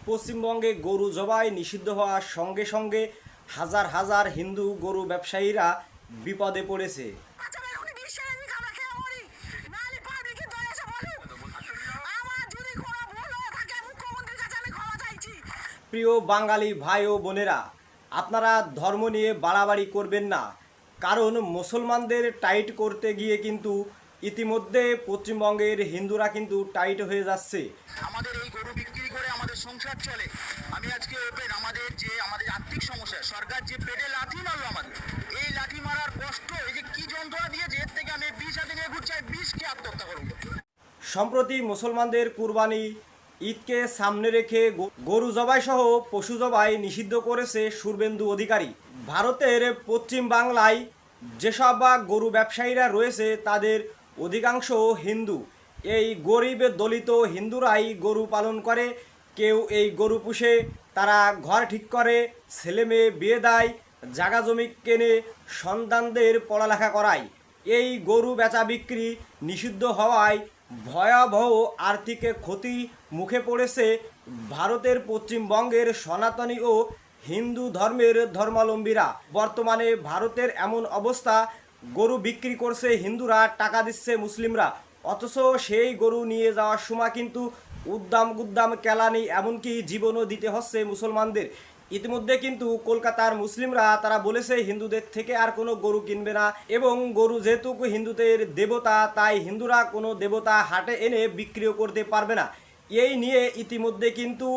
পশ্চিমবঙ্গে গরু জবাই নিষিদ্ধ হওয়ার সঙ্গে সঙ্গে হাজার হাজার হিন্দু গরু ব্যবসায়ীরা বিপদে পড়েছে। প্রিয় বাঙালি ভাই ও বোনেরা, আপনারা ধর্ম নিয়ে বাড়াবাড়ি করবেন না, কারণ মুসলমানদের টাইট করতে গিয়ে কিন্তু ইতিমধ্যে পশ্চিমবঙ্গের হিন্দুরা কিন্তু টাইট হয়ে যাচ্ছে। আমাদের এই গরু বিক্রি করে আমাদের সংসার চলে। আমি আজকে ওপেন আমাদের আর্থিক সমস্যা, সরকার যে পেটে লাথি মারলো আমাদের, এই লাথি মারার কষ্ট, এই যে কি যন্ত্রণা দিয়েছে, এর থেকে আমি বিষ হাতে নিয়ে ঘুরছি, বিষকে আত্মহত্যা করবো। সম্প্রতি মুসলমানদের কুরবানি ঈদকে সামনে রেখে গরু জবাই সহ পশু জবাই নিষিদ্ধ করেছে শুভেন্দু অধিকারী। ভারতের পশ্চিম বাংলায় যেসব গরু ব্যবসায়ীরা রয়েছে তাদের অধিকাংশ হিন্দু। এই গরিব দলিত হিন্দুরাই গরু পালন করে। কেউ এই গরু পুষে, তারা ঘর ঠিক করে, ছেলে মেয়ে বিয়ে দেয়, জাগা জমি কেনে, সন্তানদের পড়ালেখা করায়। এই গরু বেচা বিক্রি নিষিদ্ধ হওয়ায় ভয়াবহ আর্থিক ক্ষতি মুখে পড়েছে ভারতের পশ্চিমবঙ্গের সনাতনী ও হিন্দু ধর্মের ধর্মাবলম্বীরা। বর্তমানে ভারতের এমন অবস্থা, গরু বিক্রি করছে হিন্দুরা, টাকা দিচ্ছে মুসলিমরা, অথচ সেই গরু নিয়ে যাওয়ার সময় কিন্তু উদ্দাম গুদ্দাম কেলানি, এমনকি জীবনও দিতে হচ্ছে মুসলমানদের। ইতিমধ্যে কিন্তু কলকাতার মুসলিমরা তারা বলেছে হিন্দুদের থেকে আর কোনো গরু কিনবে না, এবং গরু যেহেতু হিন্দুদের দেবতা, তাই হিন্দুরা কোনো দেবতা হাটে এনে বিক্রিও করতে পারবে না। এই নিয়ে ইতিমধ্যে কিন্তু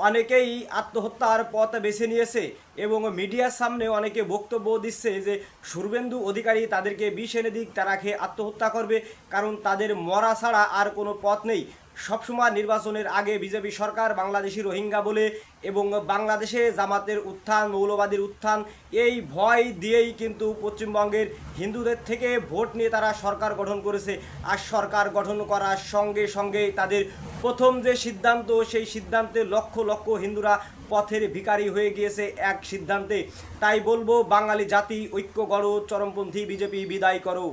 অনেকেই আত্মহত্যার পথ বেছে নিয়েছে, এবং মিডিয়ার সামনে অনেকে বক্তব্য দিচ্ছে যে শুভেন্দু অধিকারী তাদেরকে বিষ এনে দিক, তারা খেয়ে আত্মহত্যা করবে, কারণ তাদের মরা ছাড়া আর কোনো পথ নেই। সবসময় নির্বাচনের আগে বিজেপি সরকার বাংলাদেশি রোহিঙ্গা বলে, এবং বাংলাদেশে জামাতের উত্থান, মৌলবাদীর উত্থান, এই ভয় দিয়েই কিন্তু পশ্চিমবঙ্গের হিন্দুদের থেকে ভোট নিয়ে তারা সরকার গঠন করেছে। আর সরকার গঠন করার সঙ্গে সঙ্গে তাদের প্রথম যে সিদ্ধান্ত, সেই সিদ্ধান্তে লক্ষ লক্ষ হিন্দুরা পথের ভিখারি হয়ে গিয়েছে এক সিদ্ধান্তে। তাই বলবো, বাঙালি জাতি ঐক্য গড়ো, চরমপন্থী বিজেপি বিদায় করো।